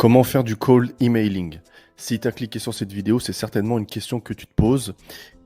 Comment faire du cold emailing? Si tu as cliqué sur cette vidéo, c'est certainement une question que tu te poses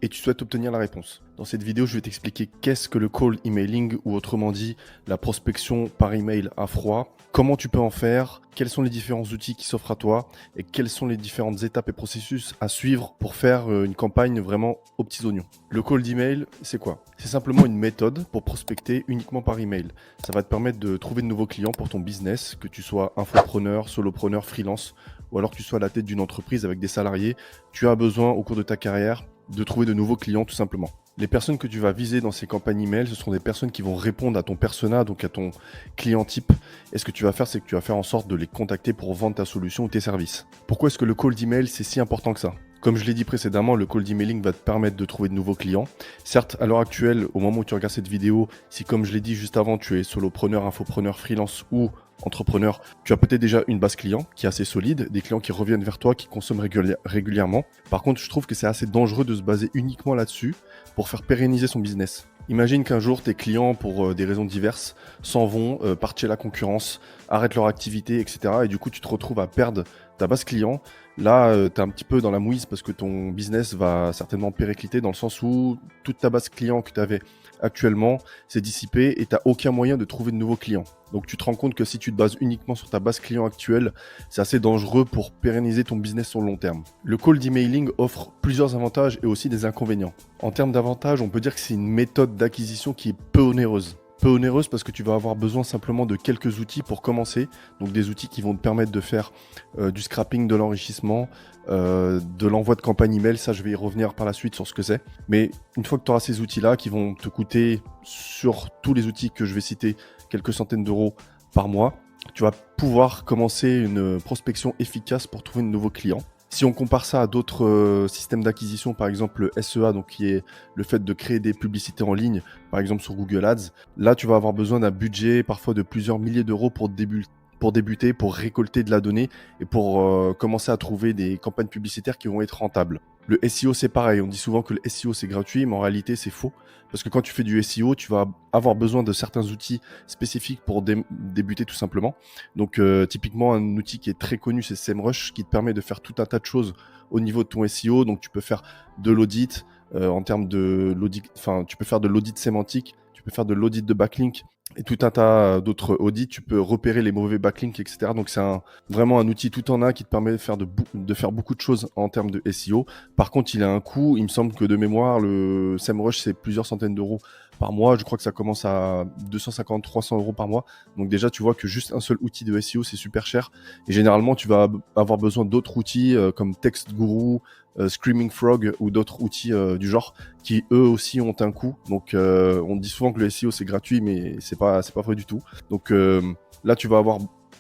et tu souhaites obtenir la réponse. Dans cette vidéo, je vais t'expliquer qu'est-ce que le cold emailing ou autrement dit la prospection par email à froid, comment tu peux en faire, quels sont les différents outils qui s'offrent à toi et quelles sont les différentes étapes et processus à suivre pour faire une campagne vraiment aux petits oignons. Le cold email, c'est quoi? C'est simplement une méthode pour prospecter uniquement par email. Ça va te permettre de trouver de nouveaux clients pour ton business, que tu sois infopreneur, solopreneur, freelance, ou alors que tu sois à la tête d'une entreprise avec des salariés. Tu as besoin au cours de ta carrière de trouver de nouveaux clients tout simplement. Les personnes que tu vas viser dans ces campagnes email, ce seront des personnes qui vont répondre à ton persona, donc à ton client type. Et ce que tu vas faire, c'est que tu vas faire en sorte de les contacter pour vendre ta solution ou tes services. Pourquoi est-ce que le cold email, c'est si important que ça? Comme je l'ai dit précédemment, le cold emailing va te permettre de trouver de nouveaux clients. Certes, à l'heure actuelle, au moment où tu regardes cette vidéo, si comme je l'ai dit juste avant, tu es solopreneur, infopreneur, freelance ou entrepreneur, tu as peut-être déjà une base client qui est assez solide, des clients qui reviennent vers toi, qui consomment régulièrement. Par contre, je trouve que c'est assez dangereux de se baser uniquement là-dessus pour faire pérenniser son business. Imagine qu'un jour, tes clients, pour des raisons diverses, s'en vont, partent chez la concurrence, arrêtent leur activité, etc. Et du coup, tu te retrouves à perdre ta base client. Là, tu es un petit peu dans la mouise parce que ton business va certainement péricliter dans le sens où toute ta base client que tu avais actuellement s'est dissipée et tu n'as aucun moyen de trouver de nouveaux clients. Donc, tu te rends compte que si tu te bases uniquement sur ta base client actuelle, c'est assez dangereux pour pérenniser ton business sur le long terme. Le cold emailing offre plusieurs avantages et aussi des inconvénients. En termes d'avantages, on peut dire que c'est une méthode d'acquisition qui est peu onéreuse. Peu onéreuse parce que tu vas avoir besoin simplement de quelques outils pour commencer. Donc des outils qui vont te permettre de faire du scrapping, de l'enrichissement, de l'envoi de campagne email. Ça, je vais y revenir par la suite sur ce que c'est. Mais une fois que tu auras ces outils-là qui vont te coûter, sur tous les outils que je vais citer, quelques centaines d'euros par mois, tu vas pouvoir commencer une prospection efficace pour trouver de nouveaux clients. Si on compare ça à d'autres systèmes d'acquisition, par exemple le SEA, donc qui est le fait de créer des publicités en ligne, par exemple sur Google Ads, là tu vas avoir besoin d'un budget parfois de plusieurs milliers d'euros pour débuter, pour récolter de la donnée et pour commencer à trouver des campagnes publicitaires qui vont être rentables. Le SEO, c'est pareil. On dit souvent que le SEO, c'est gratuit, mais en réalité, c'est faux. Parce que quand tu fais du SEO, tu vas avoir besoin de certains outils spécifiques pour débuter tout simplement. Donc, typiquement, un outil qui est très connu, c'est SEMrush, qui te permet de faire tout un tas de choses au niveau de ton SEO. Donc, tu peux faire de l'audit en termes de l'audit. Enfin, tu peux faire de l'audit sémantique, tu peux faire de l'audit de backlink et tout un tas d'autres audits. Tu peux repérer les mauvais backlinks, etc. Donc, c'est vraiment un outil tout en un qui te permet de faire beaucoup de choses en termes de SEO. Par contre, il a un coût. Il me semble que de mémoire, le SEMrush, c'est plusieurs centaines d'euros par mois. Je crois que ça commence à 250, 300 euros par mois. Donc déjà, tu vois que juste un seul outil de SEO, c'est super cher. Et généralement, tu vas avoir besoin d'autres outils comme TextGuru, Screaming Frog ou d'autres outils du genre qui eux aussi ont un coût. Donc on dit souvent que le SEO c'est gratuit, mais c'est pas vrai du tout. Donc là, tu vas avoir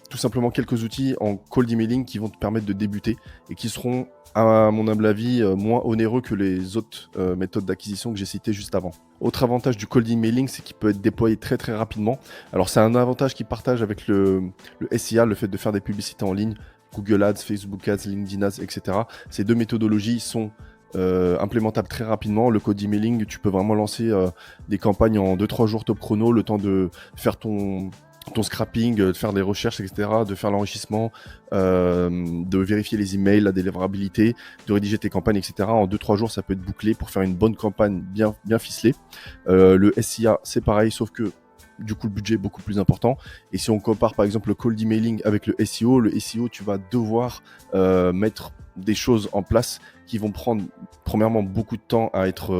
tout simplement quelques outils en cold emailing qui vont te permettre de débuter et qui seront, à mon humble avis, moins onéreux que les autres méthodes d'acquisition que j'ai citées juste avant. Autre avantage du cold emailing, c'est qu'il peut être déployé très très rapidement. Alors c'est un avantage qu'il partage avec le SEA, le fait de faire des publicités en ligne, Google Ads, Facebook Ads, LinkedIn Ads, etc. Ces deux méthodologies sont implémentables très rapidement. Le cold emailing, tu peux vraiment lancer des campagnes en 2-3 jours top chrono, le temps de faire ton scrapping, de faire des recherches, etc., de faire l'enrichissement, de vérifier les emails, la délivrabilité, de rédiger tes campagnes, etc. En 2-3 jours, ça peut être bouclé pour faire une bonne campagne bien ficelée. Le SIA, c'est pareil, sauf que du coup, le budget est beaucoup plus important. Et si on compare par exemple le cold emailing avec le SEO, tu vas devoir mettre des choses en place qui vont prendre premièrement beaucoup de temps à être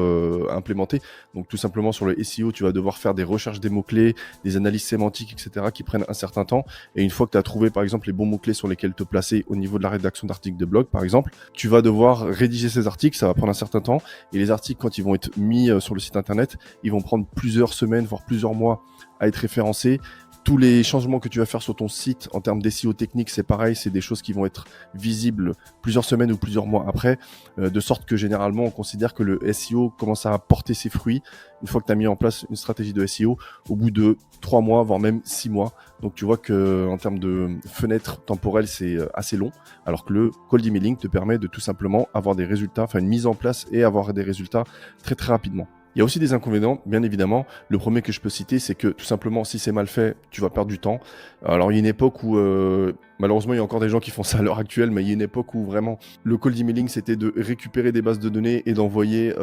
implémentées. Donc tout simplement sur le SEO, tu vas devoir faire des recherches des mots-clés, des analyses sémantiques, etc. qui prennent un certain temps. Et une fois que tu as trouvé par exemple les bons mots-clés sur lesquels te placer au niveau de la rédaction d'articles de blog par exemple, tu vas devoir rédiger ces articles, ça va prendre un certain temps. Et les articles, quand ils vont être mis sur le site internet, ils vont prendre plusieurs semaines, voire plusieurs mois à être référencés. Tous les changements que tu vas faire sur ton site en termes d'SEO technique, c'est pareil, c'est des choses qui vont être visibles plusieurs semaines ou plusieurs mois après, de sorte que généralement on considère que le SEO commence à porter ses fruits une fois que tu as mis en place une stratégie de SEO au bout de 3 mois, voire même 6 mois. Donc tu vois que en termes de fenêtre temporelle, c'est assez long, alors que le cold emailing te permet de tout simplement avoir des résultats, enfin une mise en place et avoir des résultats très très rapidement. Il y a aussi des inconvénients, bien évidemment. Le premier que je peux citer, c'est que tout simplement, si c'est mal fait, tu vas perdre du temps. Alors, il y a une époque où, malheureusement, il y a encore des gens qui font ça à l'heure actuelle, mais il y a une époque où vraiment le cold emailing, c'était de récupérer des bases de données et d'envoyer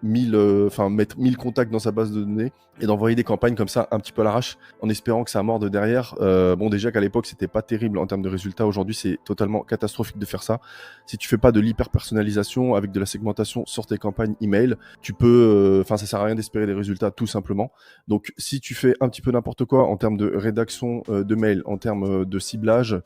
1000, mettre 1000 contacts dans sa base de données et d'envoyer des campagnes comme ça, un petit peu à l'arrache, en espérant que ça morde derrière. Bon, déjà qu'à l'époque, c'était pas terrible en termes de résultats. Aujourd'hui, c'est totalement catastrophique de faire ça. Si tu fais pas de l'hyper personnalisation avec de la segmentation sur tes campagnes email, tu peux, ça sert à rien d'espérer des résultats tout simplement. Donc, si tu fais un petit peu n'importe quoi en termes de rédaction de mail, en termes de ciblage,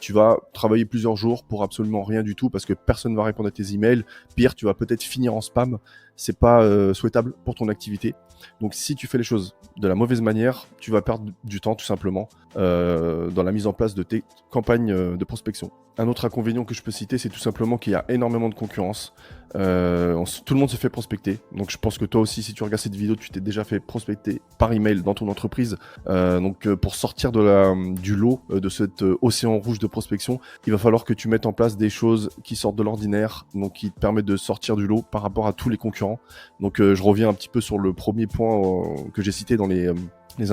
tu vas travailler plusieurs jours pour absolument rien du tout parce que personne ne va répondre à tes emails. Pire, tu vas peut-être finir en spam. C'est pas souhaitable pour ton activité. Donc, si tu fais les choses de la mauvaise manière, tu vas perdre du temps tout simplement dans la mise en place de tes campagnes de prospection. Un autre inconvénient que je peux citer, c'est tout simplement qu'il y a énormément de concurrence. Tout le monde se fait prospecter. Donc je pense que toi aussi, si tu regardes cette vidéo, tu t'es déjà fait prospecter par email dans ton entreprise. Pour sortir du lot de cet océan rouge de prospection, il va falloir que tu mettes en place des choses qui sortent de l'ordinaire, donc qui te permettent de sortir du lot par rapport à tous les concurrents. Donc je reviens un petit peu sur le premier point que j'ai cité dans les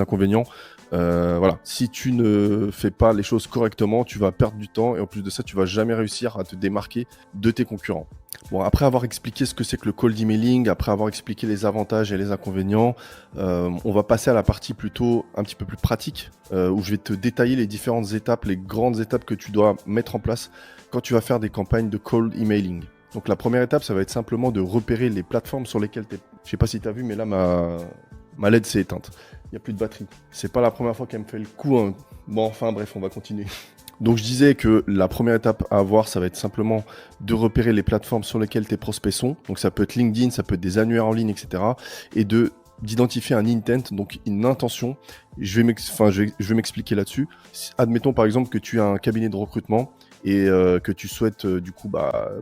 inconvénients. Voilà, si tu ne fais pas les choses correctement, tu vas perdre du temps et en plus de ça, tu vas jamais réussir à te démarquer de tes concurrents. Bon, après avoir expliqué ce que c'est que le cold emailing, après avoir expliqué les avantages et les inconvénients, on va passer à la partie plutôt un petit peu plus pratique, où je vais te détailler les différentes étapes, les grandes étapes que tu dois mettre en place quand tu vas faire des campagnes de cold emailing. Donc la première étape, ça va être simplement de repérer les plateformes sur lesquelles tu es. Je sais pas si tu as vu, mais là, ma LED s'est éteinte. Il n'y a plus de batterie. C'est pas la première fois qu'elle me fait le coup, hein. Bon, enfin, bref, on va continuer. Donc, je disais que la première étape à avoir, ça va être simplement de repérer les plateformes sur lesquelles tes prospects sont. Donc, ça peut être LinkedIn, ça peut être des annuaires en ligne, etc. Et d'identifier un intent, donc une intention. Je vais m'expliquer là-dessus. Admettons par exemple que tu as un cabinet de recrutement et que tu souhaites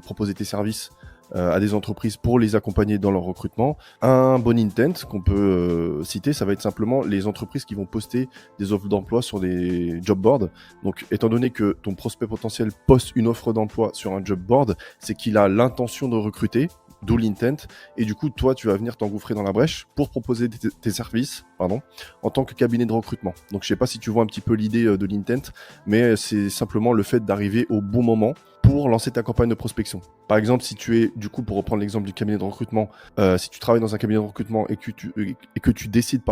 proposer tes services à des entreprises pour les accompagner dans leur recrutement. Un bon intent qu'on peut citer, ça va être simplement les entreprises qui vont poster des offres d'emploi sur des job boards. Donc, étant donné que ton prospect potentiel poste une offre d'emploi sur un job board, c'est qu'il a l'intention de recruter, d'où l'intent, et du coup, toi, tu vas venir t'engouffrer dans la brèche pour proposer tes services, en tant que cabinet de recrutement. Donc, je sais pas si tu vois un petit peu l'idée de l'intent, mais c'est simplement le fait d'arriver au bon moment pour lancer ta campagne de prospection. Par exemple, si tu es, du coup, pour reprendre l'exemple du cabinet de recrutement, si tu travailles dans un cabinet de recrutement et que tu décides,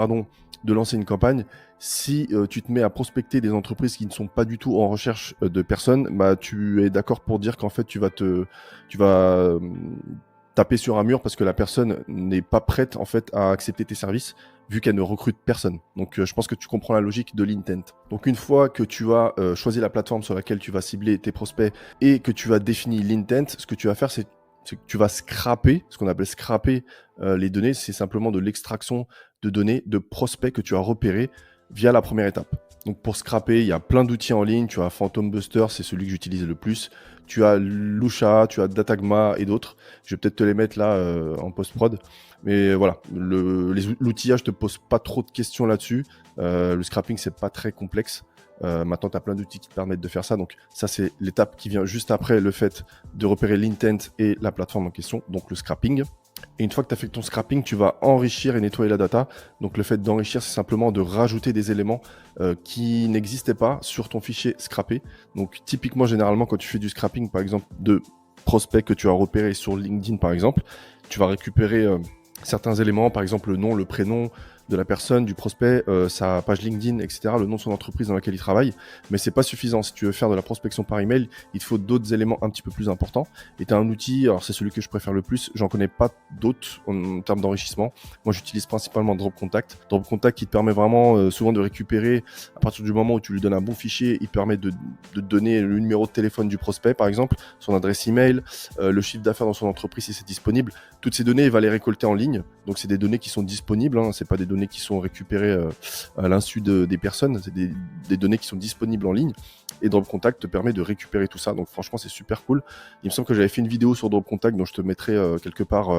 de lancer une campagne, si tu te mets à prospecter des entreprises qui ne sont pas du tout en recherche de personnes, tu es d'accord pour dire qu'en fait, tu vas taper sur un mur parce que la personne n'est pas prête en fait à accepter tes services vu qu'elle ne recrute personne. Donc je pense que tu comprends la logique de l'intent. Donc une fois que tu as choisi la plateforme sur laquelle tu vas cibler tes prospects et que tu as défini l'intent, ce que tu vas faire c'est que tu vas scraper, ce qu'on appelle scraper les données, c'est simplement de l'extraction de données de prospects que tu as repérés via la première étape. Donc pour scraper, il y a plein d'outils en ligne. Tu as Phantom Buster, c'est celui que j'utilise le plus. Tu as Lusha, tu as Datagma et d'autres. Je vais peut-être te les mettre là en post-prod. Mais voilà, l'outillage te pose pas trop de questions là-dessus. Le scrapping, c'est pas très complexe. Maintenant, tu as plein d'outils qui te permettent de faire ça. Donc ça, c'est l'étape qui vient juste après le fait de repérer l'intent et la plateforme en question, donc le scrapping. Et une fois que tu as fait ton scrapping, tu vas enrichir et nettoyer la data. Donc le fait d'enrichir, c'est simplement de rajouter des éléments qui n'existaient pas sur ton fichier scrappé. Donc typiquement, généralement, quand tu fais du scrapping, par exemple, de prospects que tu as repérés sur LinkedIn, par exemple, tu vas récupérer certains éléments, par exemple le nom, le prénom de la personne, du prospect, sa page LinkedIn, etc., le nom de son entreprise dans laquelle il travaille. Mais c'est pas suffisant. Si tu veux faire de la prospection par email, il te faut d'autres éléments un petit peu plus importants. Et tu as un outil, alors c'est celui que je préfère le plus, j'en connais pas d'autres en termes d'enrichissement. Moi, j'utilise principalement Drop Contact. Drop Contact qui te permet vraiment souvent de récupérer, à partir du moment où tu lui donnes un bon fichier, il permet de donner le numéro de téléphone du prospect, par exemple, son adresse email, le chiffre d'affaires dans son entreprise si c'est disponible. Toutes ces données, il va les récolter en ligne. Donc, c'est des données qui sont disponibles, hein. C'est pas des données qui sont récupérées à l'insu des personnes. C'est des données qui sont disponibles en ligne. et Drop Contact te permet de récupérer tout ça. Donc franchement, c'est super cool. Il me semble que j'avais fait une vidéo sur Drop Contact, dont je te mettrai quelque part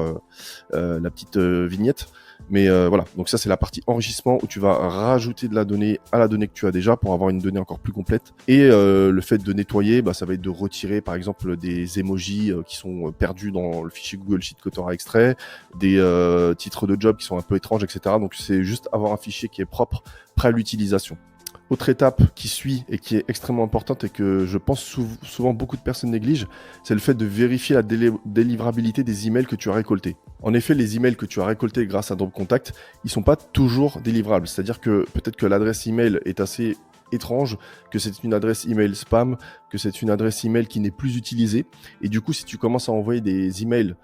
la petite vignette. Mais voilà, donc ça c'est la partie enrichissement où tu vas rajouter de la donnée à la donnée que tu as déjà pour avoir une donnée encore plus complète. Et le fait de nettoyer, ça va être de retirer par exemple des emojis qui sont perdus dans le fichier Google Sheet que tu auras extrait, des titres de job qui sont un peu étranges, etc. Donc c'est juste avoir un fichier qui est propre, prêt à l'utilisation. Autre étape qui suit et qui est extrêmement importante et que je pense souvent beaucoup de personnes négligent, c'est le fait de vérifier la délivrabilité des emails que tu as récoltés. En effet, les emails que tu as récoltés grâce à Drop Contact, ils sont pas toujours délivrables. C'est-à-dire que peut-être que l'adresse email est assez étrange, que c'est une adresse email spam, que c'est une adresse email qui n'est plus utilisée. Et du coup, si tu commences à envoyer des emails,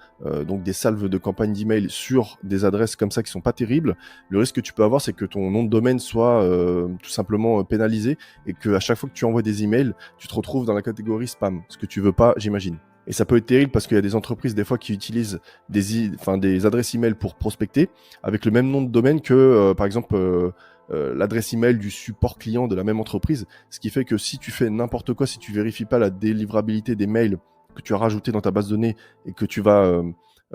donc des salves de campagne d'email sur des adresses comme ça qui sont pas terribles, le risque que tu peux avoir, c'est que ton nom de domaine soit tout simplement pénalisé et que à chaque fois que tu envoies des emails, tu te retrouves dans la catégorie spam, ce que tu veux pas, j'imagine. Et ça peut être terrible parce qu'il y a des entreprises des fois qui utilisent des adresses email pour prospecter avec le même nom de domaine que par exemple l'adresse email du support client de la même entreprise, ce qui fait que si tu fais n'importe quoi, si tu vérifies pas la délivrabilité des mails que tu as rajoutés dans ta base de données et que tu vas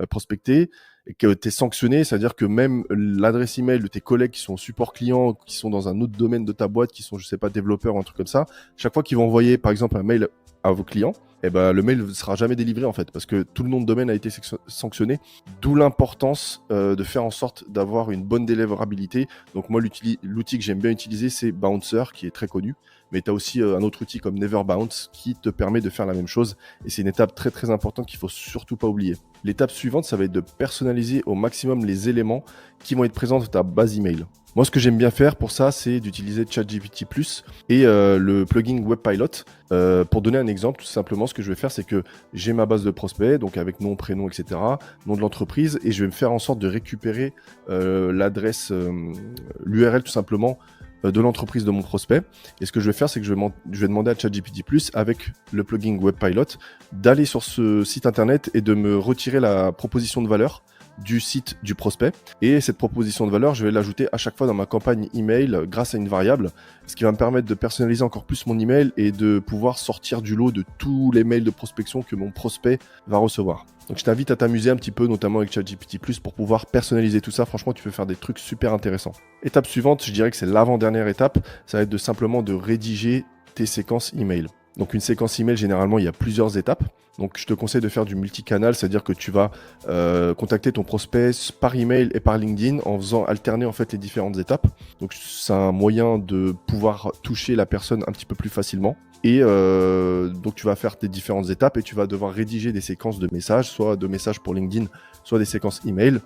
prospecter et que tu es sanctionné, c'est-à-dire que même l'adresse email de tes collègues qui sont au support client, qui sont dans un autre domaine de ta boîte, qui sont, je sais pas, développeurs ou un truc comme ça, chaque fois qu'ils vont envoyer, par exemple, un mail à vos clients, le mail ne sera jamais délivré en fait, parce que tout le nom de domaine a été sanctionné, d'où l'importance de faire en sorte d'avoir une bonne délivrabilité. Donc moi, l'outil que j'aime bien utiliser, c'est Bouncer, qui est très connu, mais tu as aussi un autre outil comme Neverbounce qui te permet de faire la même chose, et c'est une étape très très importante qu'il faut surtout pas oublier. L'étape suivante, ça va être de personnaliser au maximum les éléments qui vont être présents dans ta base email. Moi, ce que j'aime bien faire pour ça, c'est d'utiliser ChatGPT+, et le plugin WebPilot. Pour donner un exemple, tout simplement, ce que je vais faire, c'est que j'ai ma base de prospects, donc avec nom, prénom, etc., nom de l'entreprise, et je vais me faire en sorte de récupérer l'adresse, l'URL tout simplement, de l'entreprise de mon prospect. Et ce que je vais faire, c'est que je vais demander à ChatGPT+, avec le plugin WebPilot, d'aller sur ce site internet et de me retirer la proposition de valeur du site du prospect. Et cette proposition de valeur, je vais l'ajouter à chaque fois dans ma campagne email grâce à une variable, ce qui va me permettre de personnaliser encore plus mon email et de pouvoir sortir du lot de tous les mails de prospection que mon prospect va recevoir. Donc je t'invite à t'amuser un petit peu, notamment avec ChatGPT+, pour pouvoir personnaliser tout ça. Franchement, tu peux faire des trucs super intéressants. Étape suivante, je dirais que c'est l'avant-dernière étape, ça va être simplement de rédiger tes séquences email. Donc une séquence email, généralement, il y a plusieurs étapes. Donc je te conseille de faire du multicanal, c'est-à-dire que tu vas contacter ton prospect par email et par LinkedIn en faisant alterner en fait les différentes étapes. Donc c'est un moyen de pouvoir toucher la personne un petit peu plus facilement. Et donc tu vas faire tes différentes étapes et tu vas devoir rédiger des séquences de messages, soit de messages pour LinkedIn, soit des séquences email,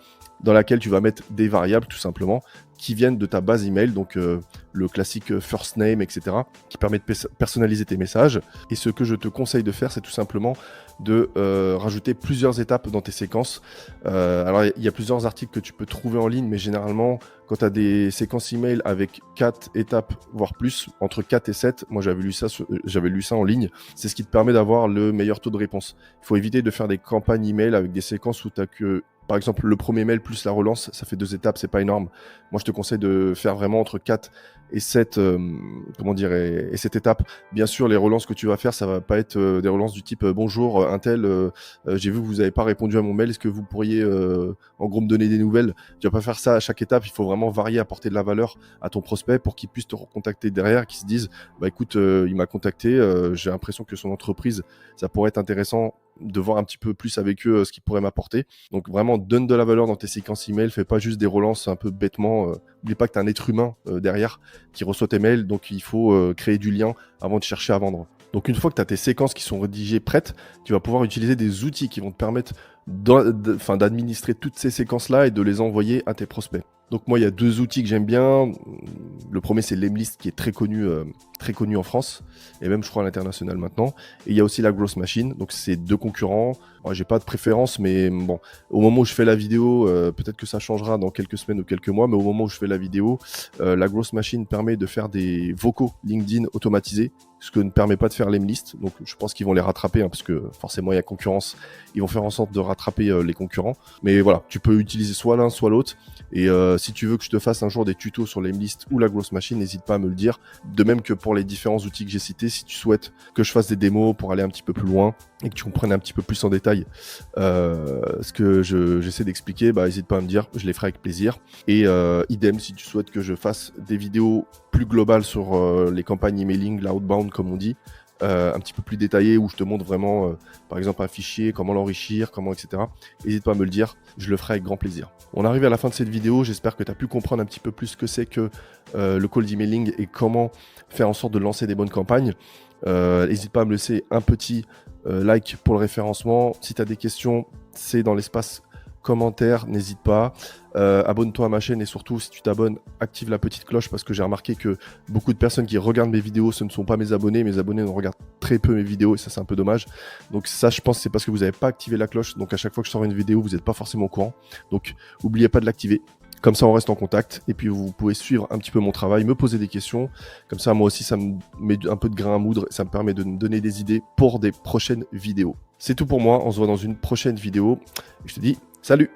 dans laquelle tu vas mettre des variables tout simplement qui viennent de ta base email, donc le classique first name, etc., qui permet de personnaliser tes messages. Et ce que je te conseille de faire, c'est tout simplement de rajouter plusieurs étapes dans tes séquences. Alors il y a plusieurs articles que tu peux trouver en ligne, mais généralement, quand tu as des séquences email avec 4 étapes, voire plus, entre 4 et 7, moi j'avais lu ça en ligne, c'est ce qui te permet d'avoir le meilleur taux de réponse. Il faut éviter de faire des campagnes email avec des séquences où tu as que, par exemple, le premier mail plus la relance, ça fait 2 étapes, c'est pas énorme. Moi, je te conseille de faire vraiment entre 4 et 7, et 7 étapes. Bien sûr, les relances que tu vas faire, ça va pas être des relances du type bonjour, Intel, j'ai vu que vous n'avez pas répondu à mon mail, est-ce que vous pourriez en gros me donner des nouvelles? Tu vas pas faire ça à chaque étape, il faut vraiment varier, apporter de la valeur à ton prospect pour qu'il puisse te recontacter derrière, qu'il se dise, bah écoute, il m'a contacté, j'ai l'impression que son entreprise, ça pourrait être intéressant de voir un petit peu plus avec eux ce qu'ils pourraient m'apporter. Donc vraiment, donne de la valeur dans tes séquences email, fais pas juste des relances un peu bêtement. N'oublie pas que tu as un être humain derrière qui reçoit tes mails, donc il faut créer du lien avant de chercher à vendre. Donc une fois que tu as tes séquences qui sont rédigées prêtes, tu vas pouvoir utiliser des outils qui vont te permettre d'administrer toutes ces séquences-là et de les envoyer à tes prospects. Donc moi, il y a 2 outils que j'aime bien. Le premier, c'est Lemlist, qui est très connu en France, et même, je crois, à l'international maintenant. Et il y a aussi la Growth Machine. Donc, c'est 2 concurrents. Moi, j'ai pas de préférence, mais bon, au moment où je fais la vidéo, peut-être que ça changera dans quelques semaines ou quelques mois, mais au moment où je fais la vidéo, la Growth Machine permet de faire des vocaux LinkedIn automatisés, ce que ne permet pas de faire Lemlist. Donc, je pense qu'ils vont les rattraper, parce que forcément, il y a concurrence. Ils vont faire en sorte de rattraper rattraper les concurrents. Mais voilà, tu peux utiliser soit l'un, soit l'autre. Et si tu veux que je te fasse un jour des tutos sur l'Aimlist ou la Growth Machine, n'hésite pas à me le dire. De même que pour les différents outils que j'ai cités, si tu souhaites que je fasse des démos pour aller un petit peu plus loin et que tu comprennes un petit peu plus en détail ce que j'essaie d'expliquer, n'hésite pas à me dire, je les ferai avec plaisir. Et idem, si tu souhaites que je fasse des vidéos plus globales sur les campagnes emailing, l'outbound comme on dit, un petit peu plus détaillé où je te montre vraiment, par exemple, un fichier, comment l'enrichir, comment, etc. N'hésite pas à me le dire, je le ferai avec grand plaisir. On arrive à la fin de cette vidéo, j'espère que tu as pu comprendre un petit peu plus ce que c'est que le cold emailing et comment faire en sorte de lancer des bonnes campagnes. N'hésite pas à me laisser un petit like pour le référencement. Si tu as des questions, c'est dans l'espace commentaire, n'hésite pas. Abonne-toi à ma chaîne et surtout, si tu t'abonnes, active la petite cloche parce que j'ai remarqué que beaucoup de personnes qui regardent mes vidéos, ce ne sont pas mes abonnés. Mes abonnés ne regardent très peu mes vidéos et ça, c'est un peu dommage. Donc ça, je pense, c'est parce que vous n'avez pas activé la cloche. Donc à chaque fois que je sors une vidéo, vous n'êtes pas forcément au courant. Donc n'oubliez pas de l'activer. Comme ça, on reste en contact et puis vous pouvez suivre un petit peu mon travail, me poser des questions. Comme ça, moi aussi, ça me met un peu de grain à moudre et ça me permet de me donner des idées pour des prochaines vidéos. C'est tout pour moi. On se voit dans une prochaine vidéo. Je te dis salut!